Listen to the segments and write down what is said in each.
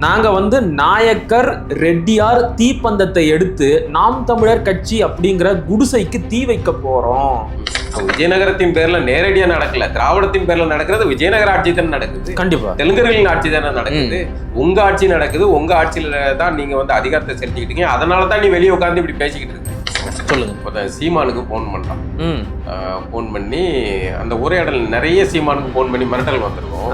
நாங்க வந்து நாயக்கர் ரெட்டியார் தீப்பந்தத்தை எடுத்து நாம் தமிழர் கட்சி அப்படிங்கிற குடிசைக்கு தீ வைக்க போறோம். விஜயநகரத்தின் பேர்ல நேரடியா நடக்கல, திராவிடத்தின் பேர்ல நடக்கிறது விஜயநகர ஆட்சி தானே நடக்குது. கண்டிப்பா தெலுங்கர்களின் ஆட்சி தானே நடக்குது. உங்க ஆட்சி நடக்குது, உங்க ஆட்சியில தான் நீங்க வந்து அதிகாரத்தை செலுத்திக்கிட்டீங்க. அதனாலதான் நீ வெளியே உட்காந்து இப்படி பேசிக்கிட்டு இருக்க. சொல்லுங்க. சீமானுக்கு போன் பண்றான். போன் பண்ணி அந்த உரையாடல் நிறைய சீமானுக்கு போன் பண்ணி மிரட்டல் வந்திருக்கும்.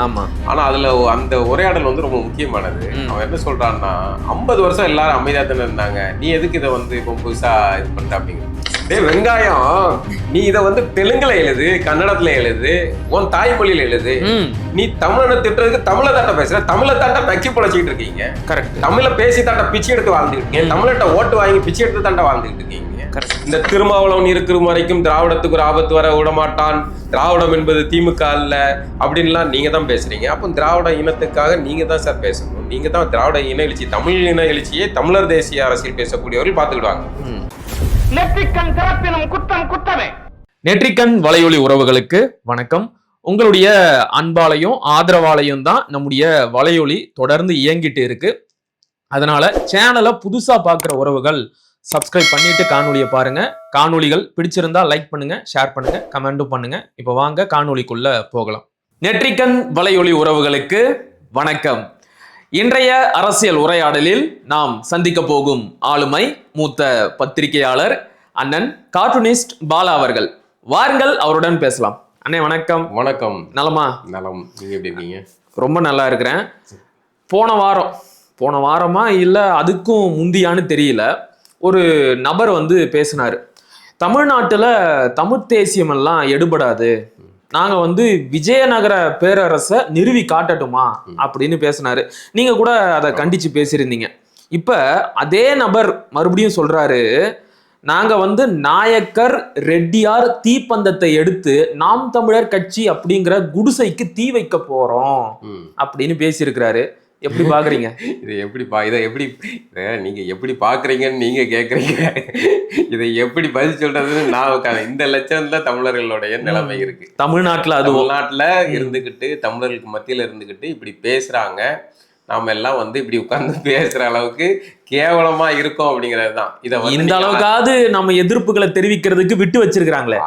ஆனா அதுல அந்த உரையாடல் வந்து ரொம்ப முக்கியமானது. அவன் என்ன சொல்றான்னா, 50 வருஷம் எல்லாரும் அமைதியா தானே இருந்தாங்க, நீ எதுக்கு இதை வந்து இப்போ புதுசா இது பண்ணிட்ட அப்படிங்கிற. வெங்காயம், நீ இதை வந்து தெலுங்குல எழுது, கன்னடத்துல எழுது, உன் தாய்மொழியில எழுது. நீ தமிழனை திட்டுறதுக்கு தமிழை தாண்ட பேசுற, தமிழை தாண்ட நக்கி பொழைச்சிக்கிட்டு இருக்கீங்க. கரெக்ட். தமிழை பேசி தாண்ட பிச்சை எடுத்து வாழ்ந்துட்டு இருக்கீங்க. தமிழ்கிட்ட ஓட்டு வாங்கி பிச்சை எடுத்து தாண்ட வாழ்ந்துட்டு இருக்கீங்க. இந்த திருமாவளவன் இருக்கிற வரைக்கும் திராவிடத்துக்கு ஒரு ஆபத்து வர விடமாட்டான், திராவிடம் என்பது திமுக அல்ல அப்படின்லாம் நீங்க தான் பேசுறீங்க. அப்போ திராவிட இனத்துக்காக நீங்க தான் சார் பேசணும். நீங்க தான் திராவிட இன எழுச்சி, தமிழ் இன எழுச்சியை தமிழர் தேசிய அரசியல் பேசக்கூடியவர்கள் பார்த்துக்கிடுவாங்க. நெற்றிக்கண் வலையொலி உறவுகளுக்கு வணக்கம். உங்களுடைய அன்பாலையும் ஆதரவாலையும் தான் நம்முடைய வலையொலி தொடர்ந்து இயங்கிட்டு இருக்கு. அதனால சேனலை புதுசா பார்க்குற உறவுகள் சப்ஸ்கிரைப் பண்ணிட்டு காணொலியை பாருங்க. காணொலிகள் பிடிச்சிருந்தா லைக் பண்ணுங்க, ஷேர் பண்ணுங்க, கமெண்ட்டும் பண்ணுங்க. இப்போ வாங்க காணொலிக்குள்ள போகலாம். நெற்றிக்கண் வலையொலி உறவுகளுக்கு வணக்கம். இன்றைய அரசியல் உரையாடலில் நாம் சந்திக்க போகும் ஆளுமை மூத்த பத்திரிகையாளர் அண்ணன் கார்ட்டூனிஸ்ட் பாலா அவர்கள். வாருங்கள், அவருடன் பேசலாம். அண்ணே வணக்கம். வணக்கம். நலமா? நலம். நீங்க எப்படி இருக்கீங்க? ரொம்ப நல்லா இருக்கிறேன். போன வாரமா இல்ல அதுக்கும் முந்தியான்னு தெரியல, ஒரு நபர் வந்து பேசினாரு, தமிழ்நாட்டுல தமிழ் தேசியம் எல்லாம் எடுபடாது, நாங்க வந்து விஜயநகர பேரரசை நிறுவி காட்டட்டுமா அப்படின்னு பேசினாரு. நீங்க கூட அதை கண்டிச்சு பேசியிருந்தீங்க. இப்ப அதே நபர் மறுபடியும் சொல்றாரு, நாங்க வந்து நாயக்கர் ரெட்டியார் தீப்பந்தத்தை எடுத்து நாம் தமிழர் கட்சி அப்படிங்கிற குடிசைக்கு தீ வைக்க போறோம் அப்படின்னு பேசியிருக்கிறாரு. எப்படி பாக்குறீங்க? இதை எப்படி நீங்க எப்படி பாக்குறீங்கன்னு நீங்க கேக்குறீங்க. இதை எப்படி பதில் சொல்றதுன்னு நான் இந்த லட்சம்ல தமிழர்களுடைய நிலைமை இருக்கு. தமிழ்நாட்டுல இருந்துகிட்டு, தமிழர்களுக்கு மத்தியில இருந்துகிட்டு இப்படி பேசுறாங்க. நாம எல்லாம் வந்து இப்படி உட்கார்ந்து பேசுற அளவுக்கு கேவலமா இருக்கும் அப்படிங்கிறது தான். இதை இந்த அளவுக்காவது நம்ம எதிர்ப்புகளை தெரிவிக்கிறதுக்கு விட்டு வச்சிருக்காங்களே,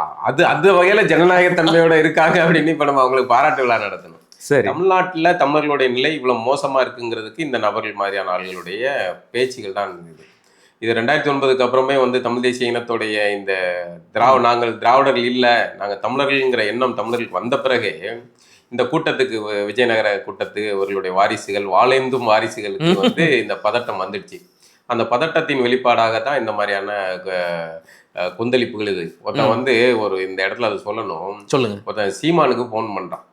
அந்த வகையில ஜனநாயக தன்மையோட இருக்காங்க அப்படின்னு இப்ப நம்ம அவங்களுக்கு பாராட்டு விழா நடத்தணும். சரி, தமிழ்நாட்டுல தமிழர்களுடைய நிலை இவ்வளவு மோசமா இருக்குங்கிறதுக்கு இந்த நபர்கள் மாதிரியான ஆள்களுடைய பேச்சுகள் தான் இருந்தது. இது 2009 அப்புறமே வந்து தமிழ் தேசிய இனத்துடைய இந்த நாங்கள் திராவிடர்கள் இல்லை, நாங்கள் தமிழர்கள்ங்கிற எண்ணம் தமிழர்களுக்கு வந்த பிறகு இந்த கூட்டத்துக்கு, விஜயநகர கூட்டத்துக்கு அவர்களுடைய வாரிசுகள், வாழேந்தும் வாரிசுகளுக்கு வந்து இந்த பதட்டம் வந்துடுச்சு. அந்த பதட்டத்தின் வெளிப்பாடாக தான் இந்த மாதிரியான கொந்தளிப்புகள். இது ஒருத்தன் வந்து இந்த இடத்துல அதை சொல்லணும். சொல்லுங்க. ஒருத்தன் சீமானுக்கு போன் பண்றான்.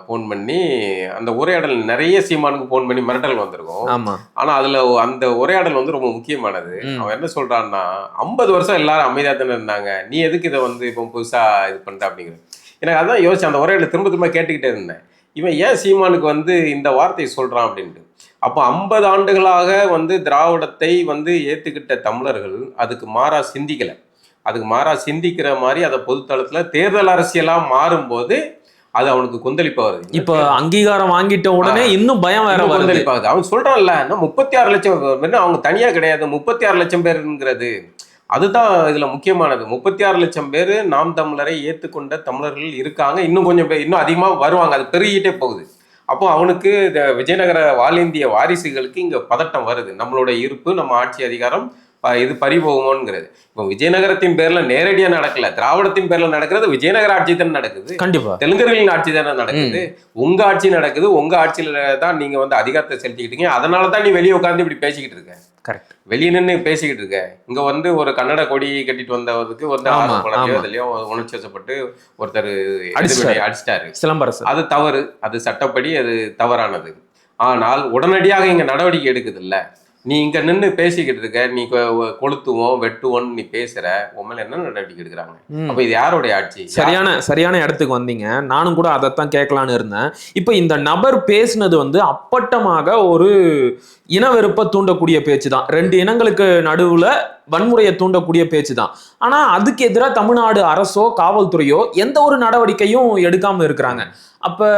போன் பண்ணி அந்த உரையாடல் நிறைய சீமானுக்கு போன் பண்ணி மிரட்டல் வந்திருக்கும். ஆனா அதுல அந்த உரையாடல் வந்து ரொம்ப முக்கியமானது. அவன் என்ன சொல்றான்னா, 50 வருஷம் எல்லாரும் அமைதியா தானே இருந்தாங்க, நீ எதுக்கு இதை வந்து இப்போ புதுசா இது பண்ற அப்படிங்கிற. எனக்கு அதான் யோசிச்சு அந்த உரையாடலை திரும்ப திரும்ப கேட்டுக்கிட்டே இருந்தேன். இவன் ஏன் சீமானுக்கு வந்து இந்த வார்த்தையை சொல்றான் அப்படின்ட்டு. அப்போ 50 ஆண்டுகளாக வந்து திராவிடத்தை வந்து ஏற்றுக்கிட்ட தமிழர்கள் அதுக்கு மாறா சிந்திக்கலை. அதுக்கு மாறா சிந்திக்கிற மாதிரி அதை பொதுத்தளத்தில் தேர்தல் அரசியலாக மாறும்போது அது அவனுக்கு கொந்தளிப்பா வருது. இப்போ அங்கீகாரம் வாங்கிட்ட உடனே இன்னும் பயம் வேற கொந்தளிப்பாகுது. அவன் சொல்றான்ல, 36 லட்சம் பேர், அவங்க தனியா கிடையாது, 36 லட்சம் பேருங்கிறது அதுதான் இதுல முக்கியமானது. 36 லட்சம் பேர் நாம் தமிழரை ஏற்றுக்கொண்ட தமிழர்கள் இருக்காங்க. இன்னும் கொஞ்சம் பேர், இன்னும் அதிகமாக வருவாங்க. அது பெருகிட்டே போகுது. அப்போ அவனுக்கு இந்த விஜயநகர வாழேந்திய வாரிசுகளுக்கு இங்க பதட்டம் வருது. நம்மளோட இருப்பு, நம்ம ஆட்சி அதிகாரம் இது பறிபோகுமோங்கிறது. இப்போ விஜயநகரத்தின் பேர்ல நேரடியா நடக்கல, திராவிடத்தின் பேர்ல நடக்கிறது விஜயநகர ஆட்சி தானே நடக்குது. கண்டிப்பா தெலுங்கர்களின் ஆட்சி தானே நடக்குது. உங்க ஆட்சி நடக்குது, உங்க ஆட்சியில தான் நீங்க வந்து அதிகாரத்தை செலுத்திக்கிட்டீங்க. அதனாலதான் நீ வெளியே உட்காந்து இப்படி பேசிக்கிட்டு இருக்க. கரெக்ட். வெளியே நின்று பேசிக்கிட்டு இருக்க. இங்க வந்து ஒரு கன்னட கொடி கட்டிட்டு வந்ததுக்கு வந்து அதுலயும் உணர்ச்சி வசப்பட்டு ஒருத்தர் அடிச்சிட்டாரு, சிலம்பரசு. அது தவறு, அது சட்டப்படி அது தவறானது. ஆனால் உடனடியாக இங்க நடவடிக்கை எடுக்குது இல்ல. நீ இங்க நின்று பேசிக்கிட்டு இருக்க, நீ கொளுத்துவோம் வெட்டுவோம் நீ பேசுற, உன் மேல என்ன நடவடிக்கை எடுக்கிறாங்க? அப்ப இது யாருடைய ஆட்சி? சரியான இடத்துக்கு வந்தீங்க. நானும் கூட அதைத்தான் கேட்கலான்னு இருந்தேன். இப்ப இந்த நபர் பேசினது வந்து அப்பட்டமாக ஒரு இனவெறுப்பை தூண்டக்கூடிய பேச்சு தான். 2 இனங்களுக்கு நடுவுல வன்முறையை தூண்டக்கூடிய பேச்சு தான். ஆனா அதுக்கு எதிராக தமிழ்நாடு அரசோ காவல்துறையோ எந்த ஒரு நடவடிக்கையும் எடுக்காம இருக்கிறாங்க. அப்ப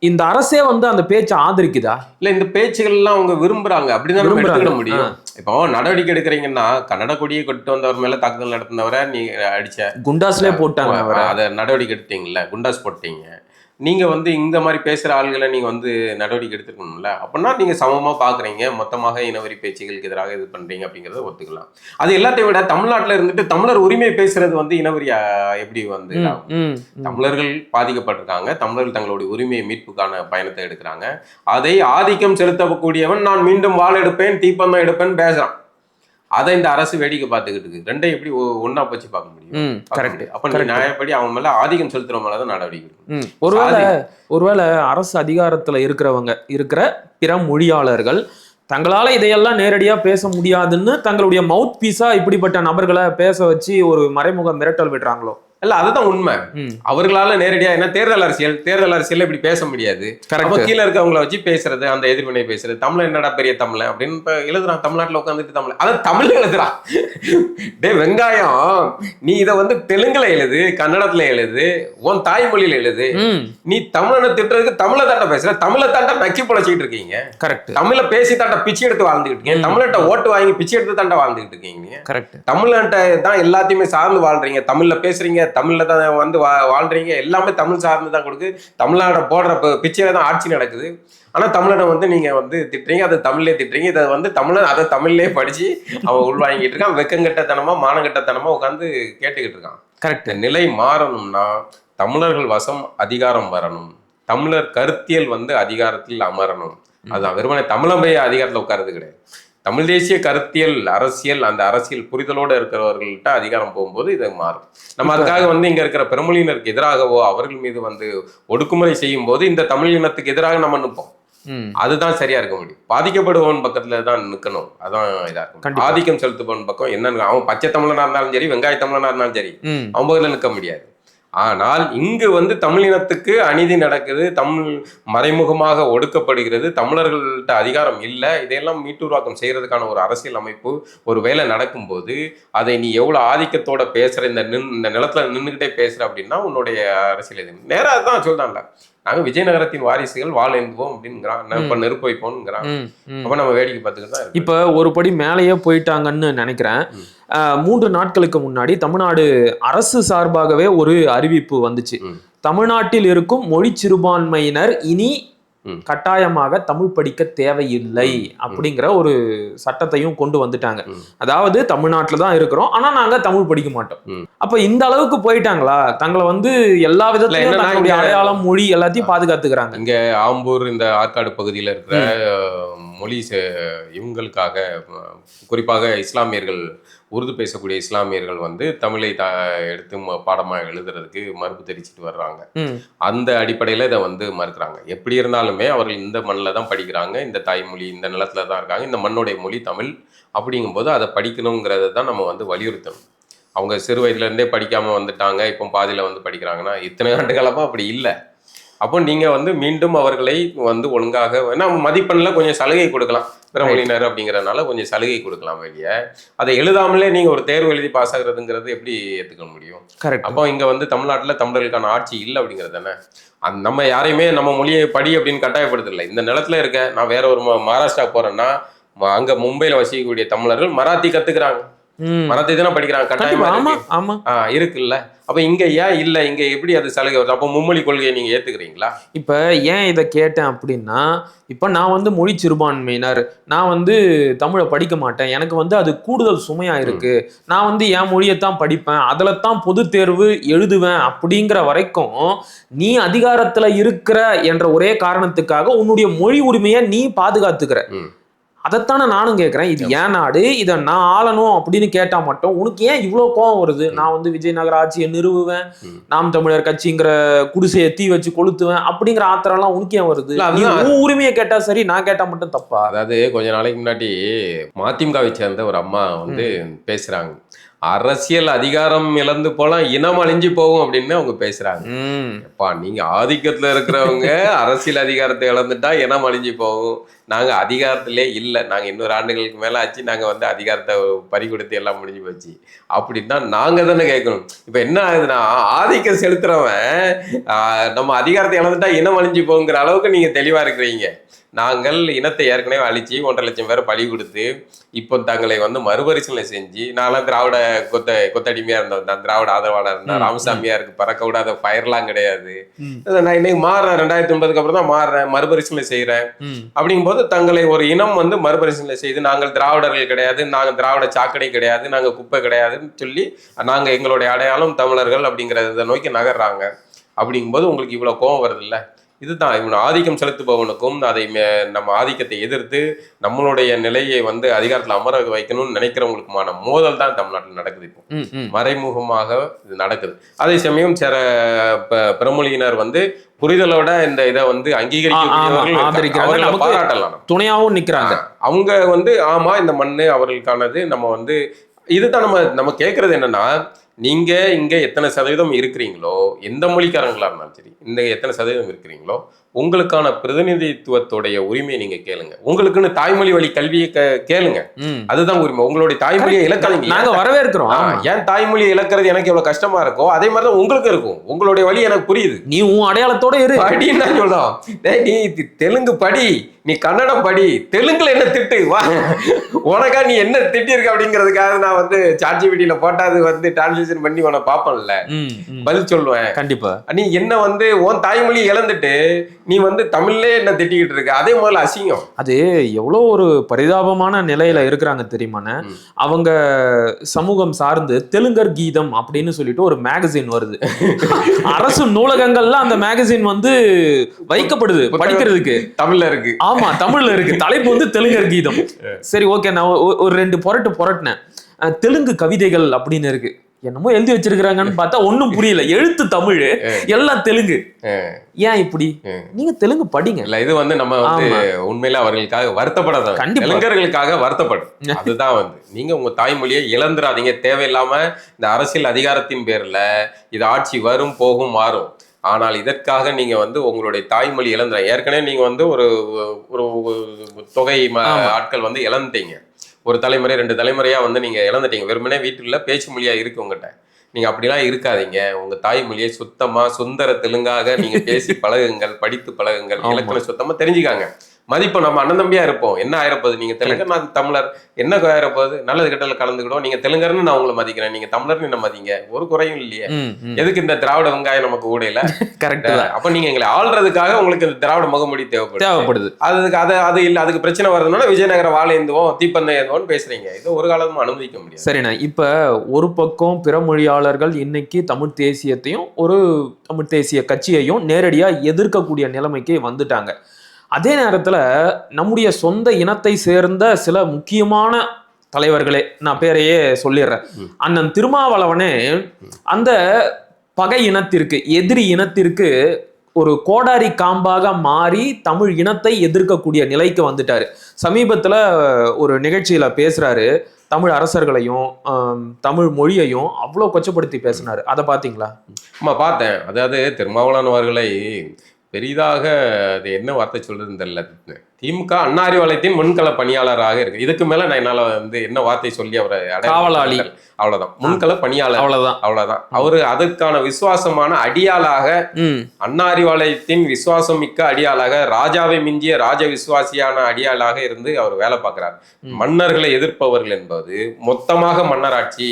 இந்த அரசே வந்து அந்த பேச்சை ஆதரிக்குதா? இல்ல இந்த பேச்சுகள் எல்லாம் அவங்க விரும்புறாங்க, அப்படிதான் நம்ம எடுத்துக்கிட முடியும். இப்போ நடவடிக்கை எடுக்கிறீங்கன்னா கன்னட கொடியை கொண்டு வந்தவர் மேல தாக்குதல் நடத்தினவரை நீ அடிச்ச குண்டாஸ்லயே போட்டாங்க, அதை நடவடிக்கை எடுத்தீங்கல்ல, குண்டாஸ் போட்டீங்க. நீங்க வந்து இந்த மாதிரி பேசுற ஆளுகளை நீங்க வந்து நடவடிக்கை எடுத்துக்கணும்ல. அப்படின்னா நீங்க சமமா பாக்குறீங்க, மொத்தமாக இனவரி பேச்சுகளுக்கு எதிராக இது பண்றீங்க அப்படிங்கறத ஒத்துக்கலாம். அது எல்லாத்தையும் விட தமிழ்நாட்டுல இருந்துட்டு தமிழர் உரிமை பேசுறது வந்து இனவரி எப்படி வந்து தமிழர்கள் பாதிக்கப்பட்டிருக்காங்க, தமிழர்கள் தங்களுடைய உரிமையை மீட்புக்கான பயணத்தை எடுக்கிறாங்க. அதை ஆதிக்கம் செலுத்தக்கூடியவன் நான் மீண்டும் வாள் எடுப்பேன், தீப்பந்தம் எடுப்பேன் பேசுறான். அதை இந்த அரசு வேடிக்கை பார்த்துக்கிட்டு இருக்கு. ரெண்டையும் எப்படி ஒன்னா வச்சு பார்க்க முடியும்? கரெக்ட். அப்ப நியாயப்படி அவன் மேல ஆதிக்கம் செலுத்துற மேலதான் நடவடிக்கை. ஒருவேளை அரசு அதிகாரத்துல இருக்கிற பிற மொழியாளர்கள் தங்களால இதையெல்லாம் நேரடியா பேச முடியாதுன்னு தங்களுடைய மவுத் பீஸா இப்படிப்பட்ட நபர்களை பேச வச்சு ஒரு மறைமுக மிரட்டல் விடுறாங்களோ? இல்ல அதுதான் உண்மை. அவர்களால நேரடியா என்ன தேர்தல் அரசியல் இப்படி பேச முடியாது. கீழே இருக்கவங்களை வச்சு பேசுறது, அந்த எதிர்வினை பேசுறது, தமிழ் என்னடா பெரிய தமிழ் அப்படின்னு இப்ப எழுதுறான். தமிழ்நாட்டுல உட்காந்துட்டு தமிழ், அதான் தமிழ் எழுதுறான். டே வெங்காயம், நீ இதை வந்து தெலுங்குல எழுது, கன்னடத்துல எழுது, உன் தாய்மொழியில எழுது. நீ தமிழனை திட்டுறதுக்கு தமிழை தாண்ட பேசுற, தமிழை தாண்ட நக்கி பொழைச்சிட்டு இருக்கீங்க. கரெக்ட். தமிழை பேசி தாண்ட பிச்சை எடுத்து வாழ்ந்துகிட்டு இருக்கீங்க. தமிழ்கிட்ட ஓட்டு வாங்கி பிச்சை எடுத்து தாண்ட வாழ்ந்துகிட்டு இருக்கீங்க. கரெக்ட். தமிழ்நாட்டை தான் எல்லாத்தையுமே சார்ந்து வாழ்றீங்க, தமிழ்ல பேசுறீங்க, தமிழ்ல தான் வந்து வாழ்றீங்க, எல்லாமே தமிழ் சார்ந்து தான் கொடுக்கு. தமிழ்நாட போடுற பிச்சையில தான் ஆட்சி நடக்குது. ஆனா தமிழனை வந்து நீங்க வந்து திட்டுறீங்க, அதை தமிழ்லேயே திட்டுறீங்க. இதை வந்து தமிழன் அதை தமிழ்லேயே படிச்சு அவன் உள்வாங்கிட்டு இருக்கான். வெக்கங்கட்டத்தனமா மானங்கட்டத்தனமா உட்காந்து கேட்டுக்கிட்டு இருக்கான். கரெக்ட். நிலை மாறணும்னா தமிழர்கள் வசம் அதிகாரம் வரணும், தமிழர் கருத்தியல் வந்து அதிகாரத்தில் அமரணும். அதுதான் வெறுமனே தமிழமைய அதிகாரத்தில் உட்கார்றது கிடையாது. தமிழ் தேசிய கருத்தியல் அரசியல், அந்த அரசியல் புரிதலோடு இருக்கிறவர்கள்ட்ட அதிகாரம் போகும்போது இது மாறும். நம்ம அதுக்காக வந்து இங்க இருக்கிற பெருமொழியினருக்கு எதிராகவோ அவர்கள் மீது வந்து ஒடுக்குமுறை செய்யும் போது இந்த தமிழ் இனத்துக்கு எதிராக நம்ம நிற்போம். அதுதான் சரியா இருக்க முடியும். பாதிக்கப்படுபவன் பக்கத்துல தான் நிற்கணும். அதான் இதா இருக்கும். ஆதிக்கம் செலுத்துபவன் பக்கம் என்னன்னு, அவன் பச்சை தமிழனா இருந்தாலும் சரி, வெங்காய தமிழனா இருந்தாலும் சரி, அவன் பக்கத்துல நிற்க முடியாது. ஆனால் இங்கு வந்து தமிழினத்துக்கு அநீதி நடக்குது, தமிழ் மறைமுகமாக ஒடுக்கப்படுகிறது, தமிழர்கள்ட்ட அதிகாரம் இல்லை. இதையெல்லாம் மீட்டுருவாக்கம் செய்யறதுக்கான ஒரு அரசியல் அமைப்பு ஒரு வேலை நடக்கும்போது அதை நீ எவ்வளவு ஆதிக்கத்தோட பேசுற, இந்த நிலத்துல நின்றுகிட்டே பேசுற அப்படின்னா உன்னுடைய அரசியல் எது நேரம் அதுதான் சொல்றான்ல. நாங்க விஜயநகரத்தின் வாரிசுகள் வாழ் எழுந்துவோம் அப்படிங்கிறான், இப்ப நெருப்பு வைப்போம்ங்கிறான். அப்ப நம்ம வேடிக்கை பார்த்துக்கிட்டு தான். இப்ப ஒரு படி மேலேயே போயிட்டாங்கன்னு நினைக்கிறேன். 3 நாட்களுக்கு முன்னாடி தமிழ்நாடு அரசு சார்பாகவே ஒரு அறிவிப்பு வந்துச்சு. தமிழ்நாட்டில் இருக்கும் மொழி சிறுபான்மையினர் இனி கட்டாயமாக தமிழ் படிக்க தேவையில்லை அப்படிங்கிற ஒரு சட்டத்தையும் கொண்டு வந்துட்டாங்க. அதாவது தமிழ்நாட்டில் தான் இருக்கிறோம், ஆனா நாங்க தமிழ் படிக்க மாட்டோம். அப்ப இந்த அளவுக்கு போயிட்டாங்களா? தங்களை வந்து எல்லா விதத்திலும் அடையாளம், மொழி எல்லாத்தையும் பாதுகாத்துக்கிறாங்க. இங்க ஆம்பூர், இந்த ஆற்காடு பகுதியில் இருக்கிற மொழி இவங்களுக்காக, குறிப்பாக இஸ்லாமியர்கள், உருது பேசக்கூடிய இஸ்லாமியர்கள் வந்து தமிழை எடுத்து பாடமாக எழுதுறதுக்கு மறுப்பு தெரிவிச்சுட்டு வர்றாங்க. அந்த அடிப்படையில இதை வந்து மறுக்கிறாங்க. எப்படி இருந்தாலுமே அவர்கள் இந்த மண்ணில் தான் படிக்கிறாங்க, இந்த தாய்மொழி இந்த நிலத்துல தான் இருக்காங்க, இந்த மண்ணுடைய மொழி தமிழ். அப்படிங்கும்போது அதை படிக்கணுங்கிறத தான் நம்ம வந்து வலியுறுத்தணும். அவங்க சிறு வயதுலேருந்தே படிக்காமல் வந்துட்டாங்க, இப்போ பாதியில் வந்து படிக்கிறாங்கன்னா இத்தனை ஆண்டு காலமாக அப்படி இல்லை. அப்போ நீங்கள் வந்து மீண்டும் அவர்களை வந்து ஒழுங்காக நம்ம மதிப்பெண்ணில் கொஞ்சம் சலுகை கொடுக்கலாம், பிறமொழியினர் அப்படிங்கிறதுனால கொஞ்சம் சலுகை கொடுக்கலாம் வெளியே. அதை எழுதாமலே நீங்கள் ஒரு தேர்வு எழுதி பாஸ் ஆகுறதுங்கிறது எப்படி ஏற்றுக்க முடியும்? கரெக்ட். அப்போ இங்கே வந்து தமிழ்நாட்டில் தமிழர்களுக்கான ஆட்சி இல்லை அப்படிங்கிறது தானே. நம்ம யாரையுமே நம்ம மொழியை படி அப்படின்னு கட்டாயப்படுத்தலை. இந்த நிலத்துல இருக்க, நான் வேற ஒரு மகாராஷ்டிரா போறேன்னா அங்கே மும்பையில் வசிக்கக்கூடிய தமிழர்கள் மராத்தி கற்றுக்குறாங்க, மராத்தி தானே படிக்கிறாங்க, கட்டாயமா இருக்குல்ல. அப்ப இங்க ஏன் இல்ல, இங்க எப்படி அது சலுகை வருது? அப்ப மும்மொழி கொள்கையை நீங்க ஏத்துக்கிறீங்களா? இப்ப ஏன் இதை கேட்டேன் அப்படின்னா, இப்ப நான் வந்து மொழி சிறுபான்மையினர், நான் வந்து தமிழை படிக்க மாட்டேன், எனக்கு வந்து அது கூடுதல் சுமையா இருக்கு, நான் வந்து என் மொழியைத்தான் படிப்பேன், அதுல தான் பொது தேர்வு எழுதுவேன் அப்படிங்கிற வரைக்கும் நீ அதிகாரத்துல இருக்கிற என்ற ஒரே காரணத்துக்காக உன்னுடைய மொழி உரிமையை நீ பாதுகாத்துக்கிற. அதைத்தானே நானும் கேட்குறேன். இது ஏன் நாடு, இதை நான் ஆளணும் அப்படின்னு கேட்டா மட்டும் உனக்கு ஏன் இவ்வளோ கோவம் வருது? நான் வந்து விஜயநகர ஆட்சியை நிறுவுவேன், நாம் தமிழர் கட்சிங்கிற குடிசையை தீ வச்சு கொளுத்துவேன் அப்படிங்கிற ஆத்திரம்லாம் உனக்கு ஏன் வருது? உரிமையை கேட்டா சரி, நான் கேட்டா மட்டும் தப்பா? அதாவது கொஞ்ச நாளைக்கு முன்னாடி மதிமுகவை சேர்ந்த ஒரு அம்மா வந்து பேசுறாங்க. அரசியல் அதிகாரம் இழந்து போலாம், இனம் அழிஞ்சு போகும் அப்படின்னு அவங்க பேசுறாங்க. நீங்க ஆதிக்கத்துல இருக்கிறவங்க அரசியல் அதிகாரத்தை இழந்துட்டா இனம் அழிஞ்சு போகும், நாங்க அதிகாரத்திலே இல்லை, நாங்க 200 ஆண்டுகளுக்கு மேல ஆச்சு, நாங்க வந்து அதிகாரத்தை பறி கொடுத்து எல்லாம் முடிஞ்சு போச்சு அப்படின்னா நாங்க தானே கேட்கணும். இப்ப என்ன ஆகுதுன்னா, ஆதிக்கம் செலுத்துறவன் நம்ம அதிகாரத்தை இழந்துட்டா இனம் அழிஞ்சு போங்கிற அளவுக்கு நீங்க தெளிவா இருக்கிறீங்க. நாங்கள் இனத்தை ஏற்கனவே அழிச்சு 1.5 லட்சம் பேரை பலி கொடுத்து இப்போ தங்களை வந்து மறுபரிசீலனை செஞ்சு, நான்லாம் திராவிட கொத்தடிமையா இருந்தேன், திராவிட ஆதரவாளர் இருந்தேன், ராமசாமியா இருக்கு, பறக்க விடாத ஃபயர்லாம் கிடையாது, நான் இன்னைக்கு மாறுறேன், 2009க்கு அப்புறம் தான் மாறுறேன், மறுபரிசீலனை செய்யறேன் அப்படிங்கும் போது தங்களை ஒரு இனம் வந்து மறுபரிசீலனை செய்து, நாங்கள் திராவிடர்கள் கிடையாது, நாங்கள் திராவிட சாக்கடை கிடையாது, நாங்கள் குப்பை கிடையாதுன்னு சொல்லி நாங்க எங்களுடைய அடையாளம் தமிழர்கள் அப்படிங்கிறத நோக்கி நகர்றாங்க. அப்படிங்கும்போது உங்களுக்கு இவ்வளவு கோபம் வருது இல்ல? இதுதான் இவன் ஆதிக்கம் செலுத்துபவனுக்கும் அதை நம்ம ஆதிக்கத்தை எதிர்த்து நம்மளுடைய நிலையை வந்து அதிகாரத்தில் அமர வைக்கணும்னு நினைக்கிறவங்களுக்குமான மோதல் தான் தமிழ்நாட்டில் நடக்குது. இப்போ மறைமுகமாக இது நடக்குது. அதே சமயம் சில பிரமொழியினர் வந்து புரிதலோட இந்த இதை வந்து அங்கீகரிக்க பாராட்டலாம், துணையாவும் நிக்கிறாங்க. அவங்க வந்து ஆமா இந்த மண்ணு அவர்களுக்கானது. நம்ம வந்து இதுதான் நம்ம கேட்கறது என்னன்னா, நீங்க இங்க எத்தனை சதவீதம் இருக்கிறீங்களோ, எந்த மொழிக்காரங்களா இருந்தாலும் சரி, இந்த எத்தனை சதவீதம் இருக்கிறீங்களோ உங்களுக்கான பிரதிநிதித்துவத்துடைய உரிமையை நீங்க கேளுங்க. உங்களுக்குன்னு தாய்மொழி வழி கல்வியை கேளுங்க, அதுதான் உரிமை. உங்களுடைய தாய்மொழியை இழக்காதீங்க. நாங்க வரவேற்கிறோம். ஏன் தாய்மொழியை இழக்கிறது எனக்கு எவ்வளவு கஷ்டமா இருக்கோ அதே மாதிரிதான் உங்களுக்கு இருக்கும். உங்களுடைய வழி எனக்கு புரியுது. நீ உன் அடையாளத்தோட இரு அப்படின்னு நான் சொல்றோம். நீ தெலுங்கு படி, நீ கன்னடம் படி, தெலுங்குல என்ன திட்டு வா, உனக்கா நீ என்ன திட்டி இருக்க அப்படிங்கிறதுக்காக நான் வந்து ChatGPT போட்டா அது வந்து டிரான்ஸ்லேஷன் பண்ணி உன பாப்பேன்ல, பதில் சொல்லுவேன். கண்டிப்பா. நீ என்ன வந்து உன் தாய்மொழி இழந்துட்டு நீ வந்து தமிழ்லே என்ன திட்டிக்கிட்டு இருக்க, அதே முதல்ல அசிங்கம். அது எவ்வளவு ஒரு பரிதாபமான நிலையில இருக்கிறாங்க தெரியுமாண்ணே. அவங்க சமூகம் சார்ந்து தெலுங்கர் கீதம் அப்படின்னு சொல்லிட்டு ஒரு மேகசின் வருது. அரசு நூலகங்கள்ல அந்த மேகசின் வந்து வைக்கப்படுது படிக்கிறதுக்கு. தமிழ்ல இருக்கு. ஆமா, தமிழ்ல இருக்கு. தலைப்பு வந்து தெலுங்கர் கீதம். சரி, ஓகே, நான் ஒரு 2 புரட்டினேன். தெலுங்கு கவிதைகள் அப்படின்னு இருக்கு. என்னமோ எழுதி வச்சிருக்காங்கன்னு பார்த்தா ஒன்னும் புரியல. எழுத்து தமிழ், எல்லாம் தெலுங்கு. ஏன் இப்படி? நீங்க தெலுங்கு படிங்க. இல்ல, இது வந்து நம்ம வந்து உண்மையில அவர்களுக்காக வருத்தப்படாத, தெலுங்கர்களுக்காக வருத்தப்படும். அதுதான் வந்து நீங்க உங்க தாய்மொழியை இழந்துடாதீங்க. தேவையில்லாம இந்த அரசியல் அதிகாரத்தின் பேர்ல இது ஆட்சி வரும் போகும் மாறும். ஆனால் இதற்காக நீங்க வந்து உங்களுடைய தாய்மொழி இழந்துற, ஏற்கனவே நீங்க வந்து ஒரு தொகை ஆட்கள் வந்து இழந்துட்டீங்க. ஒரு தலைமுறை 2 தலைமுறையா வந்து நீங்க இழந்துட்டீங்க. வெறுமனே வீட்டுல பேச்சு மொழியா இருக்கு உங்ககிட்ட. நீங்க அப்படிலாம் இருக்காதீங்க. உங்க தாய்மொழியை சுத்தமா சுந்தர தெலுங்காக நீங்க பேசி பழகுங்கள், படித்து பழகுங்கள், இலக்கணம் சுத்தமா தெரிஞ்சுக்காங்க. மதிப்பு நம்ம அண்ணன் தம்பியா இருப்போம். என்ன ஆயிரப்போது, நீங்க தெலுங்கர் நான் தமிழர், என்ன ஆயிரப்போது, நல்லது கெட்டல கலந்துக்கிடும். நீங்க தெலுங்கர்னு நான் உங்களை மதிக்கிறேன், நீங்க தமிழர்னு என்ன மதிங்க, ஒரு குறையும் இல்லையே. எதுக்கு இந்த திராவிட வெங்காயம் நமக்கு ஊடையில? கரெக்ட். அப்ப நீங்க எங்களை ஆள்றதுக்காக உங்களுக்கு இந்த திராவிட முகமொழி தேவைப்படுது. அது இல்ல, அதுக்கு பிரச்சனை வருதுன்னா விஜயநகர வாழை ஏந்துவோம், தீப்பந்தம் ஏந்துவோம்னு பேசுறீங்க. இது ஒரு காலமும் அனுமதிக்க முடியாது. சரிண்ணா, இப்ப ஒரு பக்கம் பிற மொழியாளர்கள் இன்னைக்கு தமிழ் தேசியத்தையும் ஒரு தமிழ் தேசிய கட்சியையும் நேரடியா எதிர்க்கக்கூடிய நிலைமைக்கு வந்துட்டாங்க. அதே நேரத்துல நம்முடைய சொந்த இனத்தை சேர்ந்த சில முக்கியமான தலைவர்களே, நான் பேரையே சொல்லிடுறேன், அண்ணன் திருமாவளவனே அந்த பகை இனத்திற்கு, எதிரி இனத்திற்கு ஒரு கோடாரி காம்பாக மாறி தமிழ் இனத்தை எதிர்க்கக்கூடிய நிலைக்கு வந்துட்டாரு. சமீபத்துல ஒரு நிகழ்ச்சியில பேசுறாரு, தமிழ் அரசர்களையும் தமிழ் மொழியையும் அவ்வளவு கொச்சப்படுத்தி பேசினாரு. அதை பாத்தீங்களா? ஆமா, பார்த்தேன். அதாவது திருமாவளவன் அவர்களை பெரிதாக அது என்ன வார்த்தை சொல்றதுன்னு தெரியல. திமுக அண்ணா அறிவாலயத்தின் முன்கள பணியாளராக இருக்கு. இதுக்கு மேல நான் என்னால வந்து என்ன வார்த்தை சொல்லி அவரை காவலாளி, அவ்வளவுதான், முன்கள பணியாளர், அவ்வளவுதான். அவரு அதற்கான விசுவாசமான அடியாளாக, அண்ணா அறிவாலயத்தின் விசுவாசம் மிக்க அடியாளாக, ராஜாவை மிஞ்சிய ராஜ விசுவாசியான அடியாளாக இருந்து அவர் வேலை பார்க்கிறார். மன்னர்களை எதிர்ப்பவர்கள் என்பது மொத்தமாக மன்னராட்சி,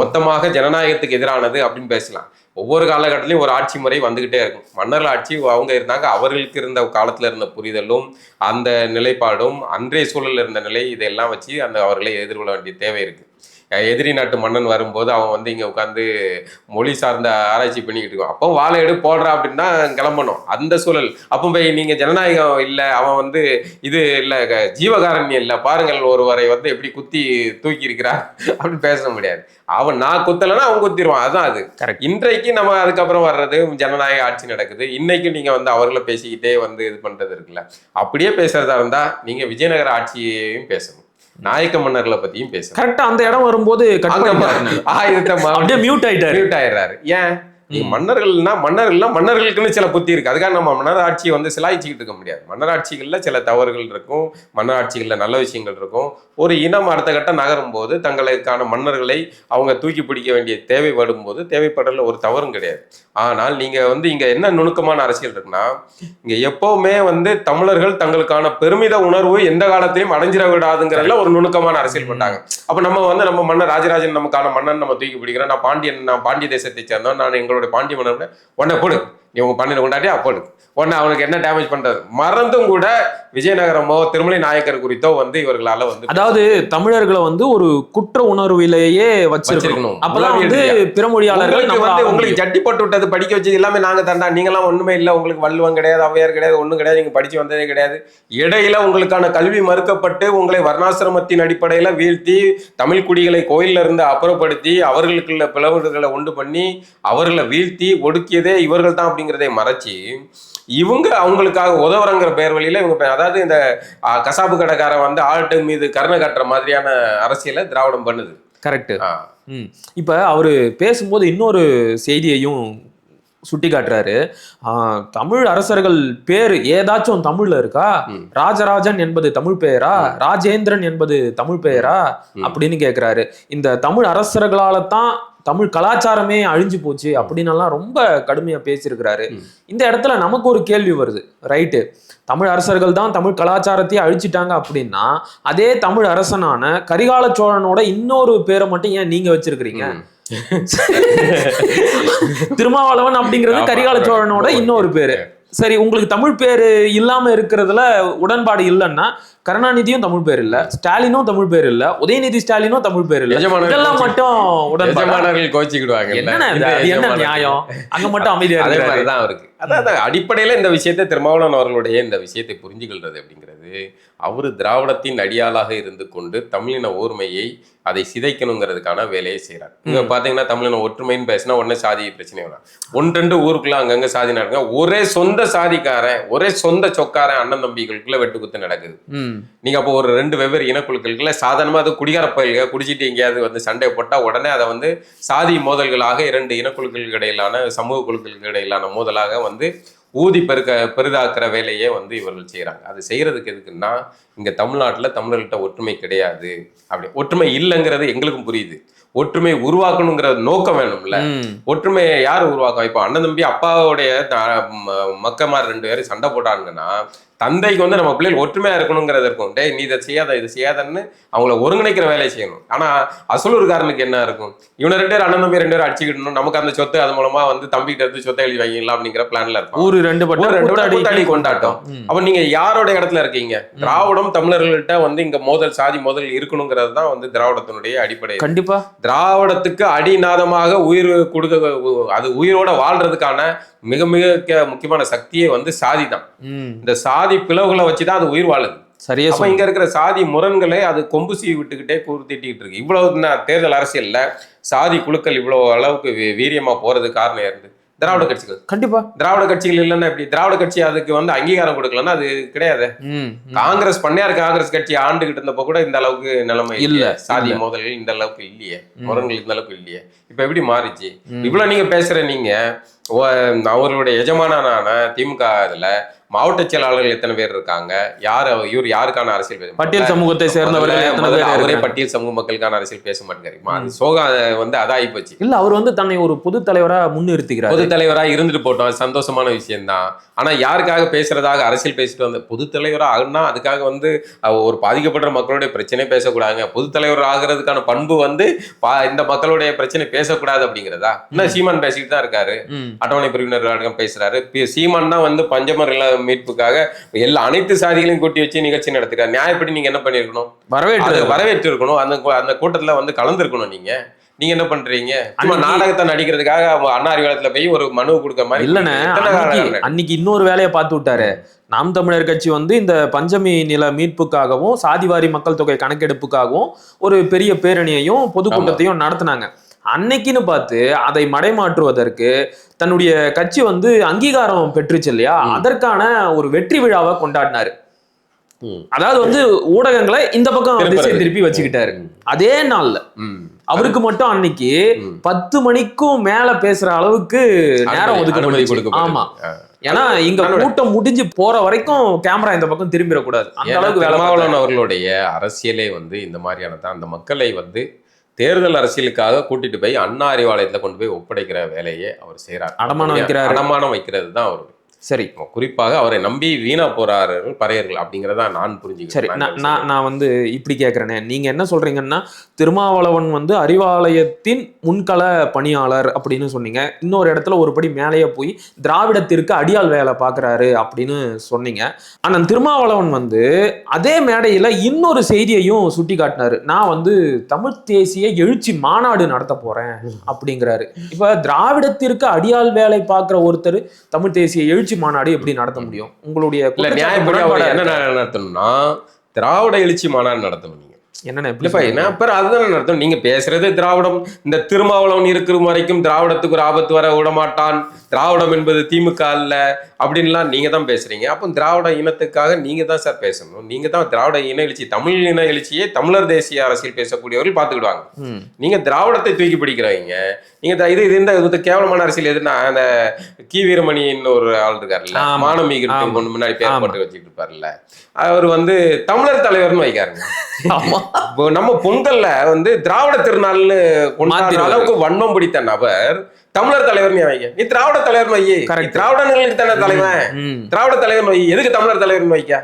மொத்தமாக ஜனநாயகத்துக்கு எதிரானது அப்படின்னு பேசலாம். ஒவ்வொரு காலகட்டத்திலையும் ஒரு ஆட்சி முறை வந்துகிட்டே இருக்கும். மன்னர் ஆட்சி அவங்க இருந்தாங்க, அவர்களுக்கு இருந்த காலத்துல இருந்த புரிதலும் அந்த நிலைப்பாடும் அன்றைய சூழல் இருந்த நிலை, இதெல்லாம் வச்சு அந்த அவர்களை எதிர்கொள்ள வேண்டிய தேவை இருக்கு. எதிரி நாட்டு மன்னன் வரும்போது அவன் வந்து இங்க உட்காந்து மொழி சார்ந்த ஆராய்ச்சி பண்ணிக்கிட்டு இருக்கோம். அப்போ வாழை எடு போடுறா அப்படின்னா கிளம்பணும். அந்த சூழல் அப்போ போய் நீங்க ஜனநாயகம் இல்லை, அவன் வந்து இது இல்லை, ஜீவகாரண்யம் இல்லை, பாருங்கள் ஒருவரை வந்து எப்படி குத்தி தூக்கி இருக்கிறார் அப்படின்னு பேச முடியாது. அவன் நான் குத்தலைன்னா அவன் குத்திடுவான். அதுதான் அது கரெக்ட். இன்றைக்கு நம்ம அதுக்கப்புறம் வர்றது ஜனநாயக ஆட்சி நடக்குது. இன்னைக்கு நீங்க வந்து அவர்களை பேசிக்கிட்டே வந்து இது பண்றது இருக்குல்ல, அப்படியே பேசுறதா இருந்தா நீங்க விஜயநகர ஆட்சியையும் பேசணும். நாயக்க மன்னர்களை பத்தியும் பேசுறாரு. கரெக்டா அந்த இடம் வரும்போது அப்படியே மியூட் ஆயிடுறாரு. ஏன் மன்னர்களுக்குன்னு சில புத்தி இருக்கு. அதுக்காக நம்ம மன்னராட்சியை வந்து சிலாய்ச்சிக்கிட்டு இருக்க முடியாது. மன்னராட்சிகள்ல சில தவறுகள் இருக்கும், மன்னராட்சிகள்ல நல்ல விஷயங்கள் இருக்கும். ஒரு இனம் அடுத்த கட்டம் நகரும் போது தங்களுக்கான மன்னர்களை அவங்க தூக்கி பிடிக்க வேண்டிய தேவைப்படும் போது தேவைப்படுறதுல ஒரு தவறும் கிடையாது. ஆனால் நீங்க வந்து இங்க என்ன நுணுக்கமான அரசியல் இருக்குன்னா, இங்க எப்பவுமே வந்து தமிழர்கள் தங்களுக்கான பெருமித உணர்வு எந்த காலத்திலையும் அடைஞ்சிட விடாதுங்கிறதுல ஒரு நுணுக்கமான அரசியல் பண்ணாங்க. அப்ப நம்ம மன்னர் ராஜராஜன் நமக்கான மன்னன் நம்ம தூக்கி பிடிக்கிறோம். நான் பாண்டிய தேசத்தை சேர்ந்தோம், நான் எங்களுடைய பாண்டிய மன்னர் உடனே போடு, நீ உங்க பாண்டியனை கொண்டாட்டியா போடு, உடனே அவனுக்கு என்ன டேமேஜ் பண்றது மறந்தும் கூட விஜயநகரமோ திருமலை நாயக்கர் குறித்தோ வந்து இவர்களால வந்து அதாவது தமிழர்களை வந்து ஒரு குற்ற உணர்விலேயே வச்சிருக்கணும். அப்பதான் வந்து பிற மொழியாளர்கள் வந்து உங்களுக்கு ஜட்டி போட்டு விட்டது படிக்க வச்சது எல்லாமே நாங்க தண்டா, நீங்களாம் ஒண்ணுமே இல்லை, உங்களுக்கு வள்ளுவம் கிடையாது, ஔவையார் கிடையாது, ஒண்ணும் கிடையாது, நீங்க படிச்சு வந்ததே கிடையாது. இடையில உங்களுக்கான கல்வி மறுக்கப்பட்டு உங்களை வர்ணாசிரமத்தின் அடிப்படையில வீழ்த்தி தமிழ் குடிகளை கோயில்ல இருந்து அப்புறப்படுத்தி அவர்களுக்குள்ள பிளவுகளை உண்டு பண்ணி அவர்களை வீழ்த்தி ஒடுக்கியதே இவர்கள் தான் அப்படிங்கிறதை மறைச்சி இவங்க அவங்களுக்காக உதவுறங்கிற பேர் வழியில இவங்க அதாவது இந்த கசாப்பு கடைக்காரன் வந்து ஆட்டு மீது கருணை காட்டுற மாதிரியான அரசியலை திராவிடம் பண்ணுது. கரெக்ட். இப்ப அவரு பேசும்போது இன்னொரு செய்தியையும் சுட்டி காட்டுறாரு. தமிழ் அரசர்கள் பேரு ஏதாச்சும் தமிழ்ல இருக்கா? ராஜராஜன் என்பது தமிழ் பெயரா? ராஜேந்திரன் என்பது தமிழ் பெயரா அப்படின்னு கேக்குறாரு. இந்த தமிழ் அரசர்களால தான் தமிழ் கலாச்சாரமே அழிஞ்சு போச்சு அப்படின்னு ரொம்ப கடுமையா பேசியிருக்கிறாரு. இந்த இடத்துல நமக்கு ஒரு கேள்வி வருது. ரைட்டு, தமிழ் அரசர்கள் தான் தமிழ் கலாச்சாரத்தையே அழிச்சிட்டாங்க அப்படின்னா அதே தமிழ் அரசனான கரிகால சோழனோட இன்னொரு பேரை மட்டும் ஏன் நீங்க வச்சிருக்கிறீங்க? திருமாவளவன் அப்படிங்கிறது கரிகால சோழனோட இன்னொரு பேரு. சரி, உங்களுக்கு தமிழ் பேரு இல்லாம இருக்கிறதுல உடன்பாடு இல்லைன்னா கருணாநிதியும் தமிழ் பேர் இல்ல, ஸ்டாலினும் தமிழ் பேர் இல்ல, உதயநிதி ஸ்டாலினும் தமிழ் பேர் இல்ல, இதெல்லாம் மட்டும் உடன்பாடு கோச்சிக்கிடுவாங்க. என்ன நியாயம்? அங்க மட்டும் அமைதியா தான் இருக்கு. அதாவது அடிப்படையில இந்த விஷயத்தை திருமாவளவன் அவர்களுடைய இந்த விஷயத்தை புரிஞ்சுக்கிறது அப்படிங்கிறது அவரு திராவிடத்தின் அடியாளாக இருந்து கொண்டு தமிழின ஓர்மையை அதை சிதைக்கணுங்கிறதுக்கான வேலையை செய்யறாரு. இங்க பாத்தீங்கன்னா தமிழின ஒற்றுமைன்னு பேசினா உடனே சாதி பிரச்சனை வரும். ஒன்று ஊருக்குள்ள அங்கங்க சாதி நடக்குங்க. ஒரே சொந்த சாதிக்காரன் ஒரே சொந்த சொக்காரன் அண்ணன் தம்பிகளுக்குள்ள வெட்டுக்குத்து நடக்குது. நீங்க அப்போ ஒரு 2 வெவ்வேறு இனக்குழுக்களுக்குள்ள சாதாரணமா அது குடிகார பயில்க குடிச்சிட்டு எங்கேயாவது வந்து சண்டை போட்டா உடனே அதை வந்து சாதி மோதல்களாக 2 இனக்குழுக்களுக்கு இடையிலான சமூக குழுக்களுக்கு இடையிலான மோதலாக வந்து ஊதி பெரிதாக்குற வேலையே வந்து இவர்கள் செய்யறாங்க. அது செய்யறதுக்கு எதுக்குன்னா இங்க தமிழ்நாட்டுல தமிழர்கள்ட்ட ஒற்றுமை கிடையாது, அப்படி ஒற்றுமை இல்லைங்கிறது எங்களுக்கும் புரியுது. ஒற்றுமை உருவாக்கணுங்கிற நோக்கம் வேணும்ல. ஒற்றுமையை யார் உருவாக்கும்? இப்போ அண்ணன் தம்பி அப்பாவுடைய மக்கமார் 2 பேரும் சண்டை போட்டாங்கன்னா தந்தைக்கு வந்து நம்ம பிள்ளைகள் ஒற்றுமையா இருக்கணுங்கிறது இருக்கும். டே நீ இதை செய்யாத இது செய்யாதன்னு அவங்கள ஒருங்கிணைக்கிற வேலையை செய்யணும். ஆனா அசலூர்காரனுக்கு என்ன இருக்கும்? இவனை 2 பேர் அண்ணன் தம்பி 2 பேரும் அடிச்சுக்கிடணும், நமக்கு அந்த சொத்து அது மூலமா வந்து தம்பிகிட்ட இருந்து சொத்தை எழுதி வாங்கிடலாம் அப்படிங்கிற பிளான்ல இருக்கும். ஒரு 2 கொண்டாட்டம். அப்ப நீங்க யாரோட இடத்துல இருக்கீங்க? திராவிடம் தமிழர்கள்ட்ட வந்து இங்க சாதி மோதல் இருக்கணுங்கிறது தான் வந்து திராவிடத்தினுடைய அடிப்படை. கண்டிப்பா திராவிடத்துக்கு அடிநாதமாக உயிர் கொடுக்க, அது உயிரோட வாழ்றதுக்கான மிக மிக முக்கியமான சக்தியே வந்து சாதி தான். இந்த சாதி பிளவுகளை வச்சுதான் அது உயிர் வாழுது. சரியா. அப்ப இங்க இருக்கிற சாதி முரண்களை அது கொம்பு சீவி விட்டுக்கிட்டே கூர்த்திட்டு இருக்கு. இவ்வளவு தேர்தல் அரசியல்ல சாதி குழுக்கள் இவ்வளவு அளவுக்கு வீரியமா போறது காரணம் இருந்து திராவிட கட்சிகள். கண்டிப்பா திராவிட கட்சிகள் இல்லைன்னா எப்படி? திராவிட கட்சி அதுக்கு வந்து அங்கீகாரம் கொடுக்கலன்னா அது கிடையாது. காங்கிரஸ் காங்கிரஸ் கட்சி ஆண்டுகிட்டு இருந்தப்போ கூட இந்த அளவுக்கு நிலைமை இல்ல, சாதி மோதல்கள் இந்த அளவுக்கு இல்லையே, முரண்கள் இந்த அளவுக்கு இல்லையே. இப்ப எப்படி மாறிச்சு? இவ்வளவு நீங்க பேசுற நீங்க அவர்களுடைய எஜமானான திமுக இதுல மாவட்ட செயலாளர்கள் எத்தனை பேர் இருக்காங்க? இவர் யாருக்கான அரசியல் பேச? பட்டியல் சமூகத்தை சேர்ந்தவர்கள். அவரே பட்டியல் சமூக மக்களுக்கான அரசியல் பேச மாட்டேங்கிறாரு. சோகா வந்து அதாகி போச்சு. இல்ல, அவர் வந்து தன்னை ஒரு பொது தலைவரா முன்னிறுத்திக்கிறார். பொது தலைவரா இருந்துட்டு போட்டோம், அது சந்தோஷமான விஷயம் தான். ஆனா யாருக்காக பேசுறதாக அரசியல் பேசிட்டு வந்து பொது தலைவரா ஆகுனா அதுக்காக வந்து ஒரு பாதிக்கப்படுற மக்களுடைய பிரச்சனை பேசக்கூடாதுங்க. பொது தலைவர் ஆகுறதுக்கான பண்பு வந்து இந்த மக்களுடைய பிரச்சனை பேசக்கூடாது அப்படிங்கிறதா? இன்னும் சீமான் பேசிட்டு தான் இருக்காரு. அட்டவணை பிரிவினர் பேசுறாரு. சீமான் தான் வந்து பஞ்சமர் மீட்புக்காக அனைத்து சாதிகளையும் கூட்டி வச்சு நிகழ்ச்சி நடத்துறாரு. நியாயப்படி நீங்க என்ன பண்ணிருக்கணும்? வரவேற்று இருக்கணும். அந்த கூட்டத்துல வந்து கலந்துருக்கணும். நீங்க என்ன பண்றீங்க? நாடகத்தை நடிக்கிறதுக்காக அண்ணா அறிவாலயத்துல போய் ஒரு மனு கொடுக்க மாதிரி இல்லைன்னு அன்னைக்கு இன்னொரு வேலையை பார்த்து விட்டாரு. நாம் தமிழர் கட்சி வந்து இந்த பஞ்சமி நில மீட்புக்காகவும் சாதிவாரி மக்கள் தொகை கணக்கெடுப்புக்காகவும் ஒரு பெரிய பேரணியையும் பொதுக்கூட்டத்தையும் நடத்தினாங்க. அன்னைக்குன்னு பார்த்து அதை மடைமாற்றுவதற்கு தன்னுடைய கட்சி வந்து அங்கீகாரம் பெற்றுச்சு இல்லையா, அதற்கான ஒரு வெற்றி விழாவை கொண்டாடினாரு. அதாவது வந்து ஊடகங்களை இந்த பக்கம் திசை திருப்பி வச்சுக்கிட்டாரு. அதே நாள்ல அவருக்கு மட்டும் அன்னைக்கு 10 மணிக்கும் மேல பேசுற அளவுக்கு நேரம் ஒதுக்க. ஆமா, ஏன்னா இங்க கூட்டம் முடிஞ்சு போற வரைக்கும் கேமரா இந்த பக்கம் திரும்பிடக்கூடாது. அந்த அளவுக்கு திருமாவளவன் அவர்களுடைய அரசியலே வந்து இந்த மாதிரியான தான். அந்த மக்களை வந்து தேர்தல் அரசியலுக்காக கூட்டிட்டு போய் அண்ணா அறிவாலயத்துல கொண்டு போய் ஒப்படைக்கிற வேலையை அவர் செய்யறாரு. அடமானம் வைக்கிறது தான் அவரு. சரி, குறிப்பாக அவரை நம்பி வீணா போறார்கள் பறையர்கள் அப்படிங்கிறத நான் புரிஞ்சுக்கிறேன். சரி, நான் வந்து இப்படி கேட்கிறேனே, நீங்க என்ன சொல்றீங்கன்னா திருமாவளவன் வந்து அறிவாலயத்தின் முன்கள பணியாளர் அப்படின்னு சொன்னீங்க. இன்னொரு இடத்துல ஒரு படி மேலேயே போய் திராவிடத்திற்கு அடியால் வேலை பார்க்கறாரு அப்படின்னு சொன்னீங்க. ஆனா திருமாவளவன் வந்து அதே மேடையில இன்னொரு செய்தியையும் சுட்டி காட்டினாரு. நான் வந்து தமிழ் தேசிய எழுச்சி மாநாடு நடத்த போறேன் அப்படிங்கிறாரு. இப்ப திராவிடத்திற்கு அடியால் வேலை பார்க்கிற ஒருத்தர் தமிழ் தேசிய எழுச்சி மாநாடு எப்படி நடத்த முடியும்? உங்களுடைய என்ன நடத்தணும்னா திராவிட எழுச்சி மாநாடு நடத்தணும். நீங்க அதுதான் நடத்தும். நீங்க பேசுறது திராவிடம், இந்த திருமாவளவன் இருக்கிற வரைக்கும் திராவிடத்துக்கு ஒரு ஆபத்து வர விடமாட்டான், திராவிடம் என்பது திமுக அல்ல அப்படின்லாம் நீங்க தான் பேசுறீங்க. அப்போ திராவிட இனத்துக்காக நீங்க தான் சார் பேசணும். நீங்க தான் திராவிட இன எழுச்சி, தமிழ் இன எழுச்சியே தமிழர் தேசிய அரசியல் பேசக்கூடியவர்கள் பார்த்துக்கிடுவாங்க. நீங்க திராவிடத்தை தூக்கி பிடிக்கிறவங்க. நீங்க இது இந்த கேவலமான அரசியல் எதுனா, அந்த கி வீரமணின்னு ஒரு ஆள் இருக்காருல்ல, மானமீகத்துக்கு முன்னாடி பேர் போட்டு வச்சுட்டு இருப்பாருல்ல, அவர் வந்து தமிழர் தலைவர்னு வைக்காருங்க. நம்ம பொங்கல்ல வந்து திராவிட திருநாள்னு கொண்டாடுற அளவுக்கு வன்மம் பிடித்த நபர் தமிழர் தலைவர் வைக்க. நீ திராவிட தலைவர் வையே, திராவிடங்களுக்கு தானே தலைவன், திராவிட தலைவர் வை, எதுக்கு தமிழர் தலைவர் வைக்க?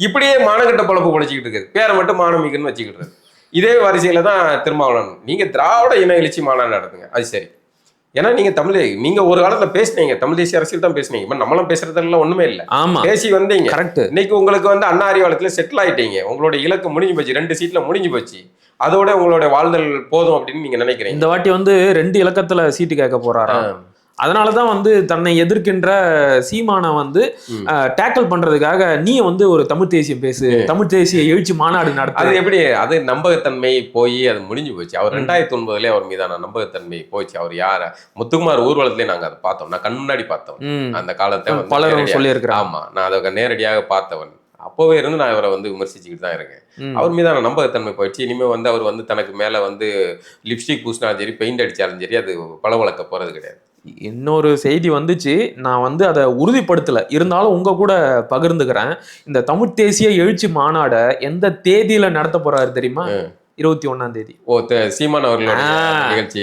இப்படியே மானகட்ட பொழப்பு பொழைச்சிக்கிட்டு இருக்கு. பேரை மட்டும் மானமிகன்னு வச்சுக்கிட்டு இருக்கு. இதே வரிசையில தான் திருமாவளவன். நீங்க திராவிட இன எழுச்சி மாநாடு நடத்துங்க, அது சரி. ஏன்னா நீங்க ஒரு காலத்துல பேசினீங்க, தமிழ் தேசிய அரசியல் தான் பேசினீங்க. இப்ப நம்மளும் பேசுறதெல்லாம் ஒண்ணுமே இல்லை, பேசி வந்தீங்க. இன்னைக்கு உங்களுக்கு வந்து அண்ணா அறிவாலயத்துல செட்டில் ஆயிட்டீங்க. உங்களோட இலக்கு முடிஞ்சு போச்சு, 2 சீட்ல முடிஞ்சு போச்சு. அதோட உங்களோட வாழ்தல் போதும் அப்படின்னு நீங்க நினைக்கிறீங்க. இந்த வாட்டி வந்து 2 இலக்கத்துல சீட்டு கேட்க போறாரா? அதனாலதான் வந்து தன்னை எதிர்க்கின்ற சீமானை வந்து டேக்கிள் பண்றதுக்காக நீ வந்து ஒரு தமிழ் தேசியம் பேசு, தமிழ் தேசிய எழுச்சி மாநாடு நடத்த. அது எப்படி? அது நம்பகத்தன்மை போய் அது முடிஞ்சு போச்சு. அவர் 2009 அவர் மீதான நம்பகத்தன்மை போச்சு. அவர் யார முத்துக்குமார் ஊர்வலத்திலே நாங்க அதை பார்த்தோம். நான் கண் முன்னாடி பார்த்தோம் அந்த காலத்தை. பலரும் சொல்லி இருக்கிறேன். ஆமா, நான் அதை நேரடியாக பார்த்தவன். அப்போவே இருந்து நான் இவரை வந்து விமர்சிச்சுக்கிட்டு தான் இருக்கேன். அவர் மீதான நம்பகத்தன்மை போயிடுச்சு. இனிமே வந்து அவர் வந்து தனக்கு மேல வந்து லிப்ஸ்டிக் பூசினாலும் சரி, பெயிண்ட் அடிச்சாலும் சரி, அது பளவளக்க போறது கிடையாது. இன்னொரு செய்தி வந்துச்சு, நான் வந்து அதை உறுதிப்படுத்தல, இருந்தாலும் உங்க கூட பகிர்ந்துக்கிறேன். இந்த தமிழ் தேசிய எழுச்சி மாநாட எந்த தேதியில நடத்த போறாரு தெரியுமா? 21ஆம் தேதி. சீமான் அவர்களோட நிகழ்ச்சி.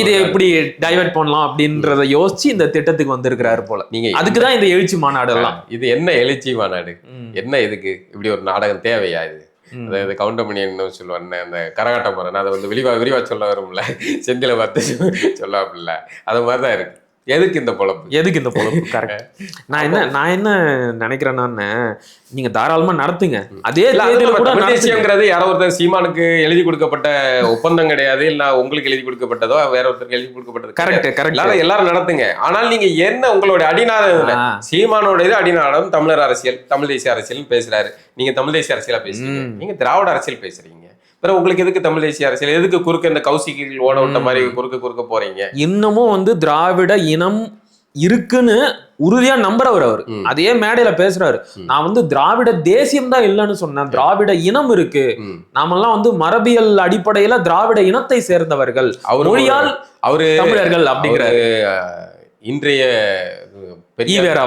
இது எப்படி டைவர்ட் பண்ணலாம் அப்படின்றத யோசிச்சு இந்த திட்டத்துக்கு வந்திருக்கிறாரு போல. நீங்க அதுக்குதான் இந்த எழுச்சி மாநாடு எல்லாம். இது என்ன எழுச்சி மாநாடு? என்ன இதுக்கு இப்படி ஒரு நாடகம் தேவையா? இது அதாவது கவுண்டமணியன்னு சொல்லுவாருன்னு அந்த கரகாட்டம் போறேன், அதை வந்து விரிவா சொல்ல வரும்ல, செந்தில பார்த்து சொல்லாப்புல, அது மாதிரிதான் இருக்கு. எதுக்கு இந்த பொழப்பு? கரெக்ட். நான் என்ன நினைக்கிறேன்னா, நீங்க தாராளமா நடத்துங்க. அதே தேசியங்கிறது யாரோ ஒருத்தர் சீமானுக்கு எழுதி கொடுக்கப்பட்ட ஒப்பந்தம் கிடையாது, இல்ல உங்களுக்கு எழுதி கொடுக்கப்பட்டதோ வேற ஒருத்தருக்கு எழுதி கொடுக்கப்பட்டது. கரெக்ட். எல்லாரும் நடத்துங்க. ஆனால் நீங்க என்ன உங்களுடைய அடிநாதம், சீமானோட இது அடிநாதம் தமிழர் அரசியல், தமிழ் தேசிய அரசியல் பேசுறாரு. நீங்க தமிழ் தேசிய அரசியலா பேசுறீங்க, நீங்க திராவிட அரசியல் பேசுறீங்க. பிறகு உங்களுக்கு எதுக்கு தமிழ் தேசிய அரசியல்? எதுக்கு குறுக்க இந்த கௌசிகள் ஓட விட்ட மாதிரி குறுக்க போறீங்க? இன்னமும் வந்து திராவிட இனம் இருக்குன்னு உறுதியா நம்புறவர் அவர். அதே மேடையில பேசுறாரு, நான் வந்து திராவிட தேசியம் தான் இல்லைன்னு சொன்னேன், திராவிட இனம் இருக்கு, நாமெல்லாம் வந்து மரபியல் அடிப்படையில திராவிட இனத்தை சேர்ந்தவர்கள், மொழியால் அவரு தமிழர்கள் அப்படிங்கிறாரு. இன்றைய ஈவேரா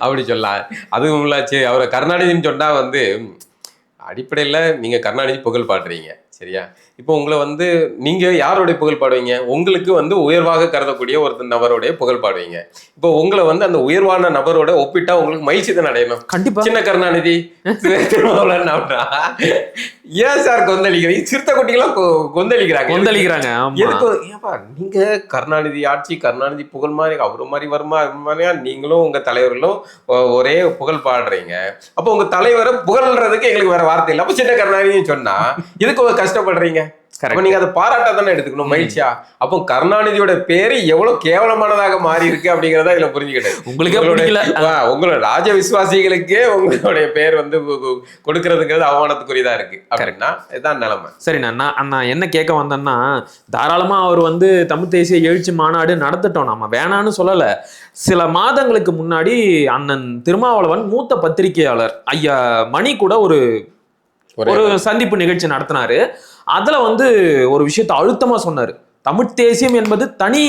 அப்படி சொல்லலாம். அதுவும் இல்லாச்சு, அவரை கருணாநிதினு சொன்னா வந்து அடிப்படையில் நீங்கள் கருணாநிதி புகழ் பாடுறீங்க, சரியா? இப்போ உங்களை வந்து நீங்கள் யாரோடைய புகழ் பாடுவீங்க? உங்களுக்கு வந்து உயர்வாக கருதக்கூடிய ஒரு நபருடைய புகழ் பாடுவீங்க. இப்போ உங்களை வந்து அந்த உயர்வான நபரோட ஒப்பிட்டா உங்களுக்கு மகிழ்ச்சி தான் அடையணும். கண்டிப்பா. சின்ன கருணாநிதி திருமாவளவன் அப்படின்னா ஏன் சார் கொந்தளிக்கிறீங்க? சிறுத்தை குட்டிகளாம் கொந்தளிக்கிறாங்க. ஏப்பா நீங்க கருணாநிதி ஆட்சி, கருணாநிதி புகழ் மாதிரி அவரு மாதிரி வருமா மாதிரியா நீங்களும் உங்க தலைவர்களும் ஒரே புகழ் பாடுறீங்க. அப்போ உங்க தலைவரை புகழ்றதுக்கு எங்களுக்கு வேற வார்த்தை இல்லை. அப்போ சின்ன கருணாநிதினு சொன்னா இதுக்கு கஷ்டப்படுறீங்க. அப்ப நீங்க அதை பாராட்டா தானே எடுத்துக்கணும், மகிழ்ச்சியா. அப்போ கருணாநிதியோட பேரு எவ்வளவு கேவலமானதாக மாறி இருக்கு அப்படிங்கறத இதுல புரிஞ்சுக்கிட்டேன். உங்களோட ராஜ விசுவாசிகளுக்கே உங்களுடைய பேர் வந்து கொடுக்கறதுங்கிறது அவமானத்துக்குரியதா இருக்கு அப்படின்னா இதுதான் நிலைமை. சரிண்ணா, நான் என்ன கேட்க வந்தேன்னா, தாராளமா அவர் வந்து தமிழ் தேசிய எழுச்சி மாநாடு நடத்தட்டும், நம்ம வேணான்னு சொல்லல. சில மாதங்களுக்கு முன்னாடி அண்ணன் திருமாவளவன் மூத்த பத்திரிகையாளர் ஐயா மணி கூட ஒரு சந்திப்பு நிகழ்ச்சி நடத்தினாரு. அதுல வந்து ஒரு விஷயத்தை அழுத்தமா சொன்னாரு. தமிழ் தேசியம் என்பது தனி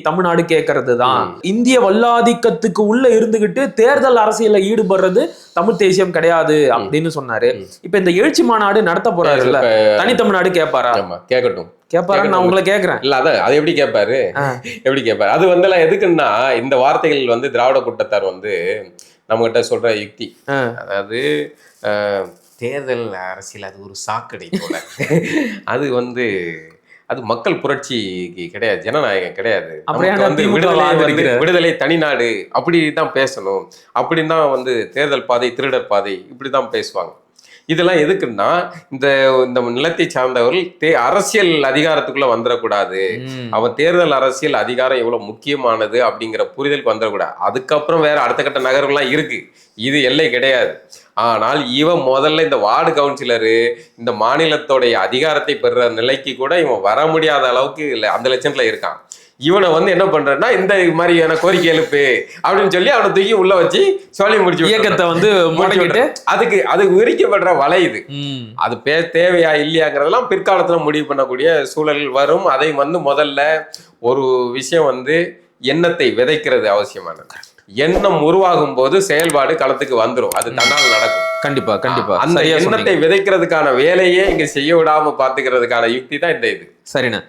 தமிழ்நாடு கேட்கறது தான். இந்திய வல்லாதிக்கத்துக்கு உள்ள இருந்துகிட்டு தேர்தல் அரசியல்ல ஈடுபடுறது தமிழ் தேசியம் கிடையாது அப்படின்னு சொன்னாரு. இப்ப இந்த எழுச்சி மாநாடு நடத்த போறாருல்ல, தனி தமிழ்நாடு கேட்பாரா? கேட்கட்டும், கேட்பாரு. நான் உங்களை கேட்கிறேன். இல்ல அதான் அது எப்படி கேட்பாரு, எப்படி கேட்பாரு? அது வந்து எல்லாம் எதுக்குன்னா, இந்த வார்த்தைகள் வந்து திராவிட கூட்டத்தார் வந்து நம்ம கிட்ட சொல்ற யுக்தி. அதாவது தேர்தல் அரசியல் அது ஒரு சாக்கடை போல. அது வந்து அது மக்கள் புரட்சிக்கு கிடையாது, ஜனநாயகம் கிடையாது. விடுதலை தனிநாடு அப்படிதான் பேசணும், அப்படின்னு தான் வந்து தேர்தல் பாதை திருடர் பாதை இப்படிதான் பேசுவாங்க. இதெல்லாம் எதுக்குன்னா, இந்த நிலத்தை சார்ந்தவர்கள் அரசியல் அதிகாரத்துக்குள்ள வந்துடக்கூடாது, அவன் தேர்தல் அரசியல் அதிகாரம் எவ்வளவு முக்கியமானது அப்படிங்கிற புரிதலுக்கு வந்துடக்கூடாது. அதுக்கப்புறம் வேற அடுத்த கட்ட நகர்வுலாம் இருக்கு, இது எல்லை கிடையாது. ஆனால் இவன் முதல்ல இந்த வார்டு கவுன்சிலரு இந்த மாநிலத்தோடைய அதிகாரத்தை பெறுற நிலைக்கு கூட இவன் வர முடியாத அளவுக்கு இல்லை, அந்த லட்சத்துல இருக்கான். இவனை வந்து என்ன பண்றேன்னா, இந்த மாதிரியான கோரிக்கை எழுப்பு அப்படின்னு சொல்லி அவனை தூக்கி உள்ள வச்சு சொல்லி முடிச்சு இயக்கத்தை வந்து முடக்கிட்டு அது விரிக்கப்படுற வலை இது. அது தேவையா இல்லையாங்கிறதெல்லாம் பிற்காலத்துல முடிவு பண்ணக்கூடிய சூழல் வரும். அதை வந்து முதல்ல ஒரு விஷயம் வந்து எண்ணத்தை விதைக்கிறது அவசியமானது. எண்ணம் உருவாகும் போது செயல்பாடு களத்துக்கு வந்துடும், அது தன்னால் நடக்கும். கண்டிப்பா கண்டிப்பா. அந்த எண்ணத்தை விதைக்கிறதுக்கான வேலையே இங்க செய்ய விடாம பாத்துக்கிறதுக்கான யுக்தி தான் இந்த இது. சரிண்ணா.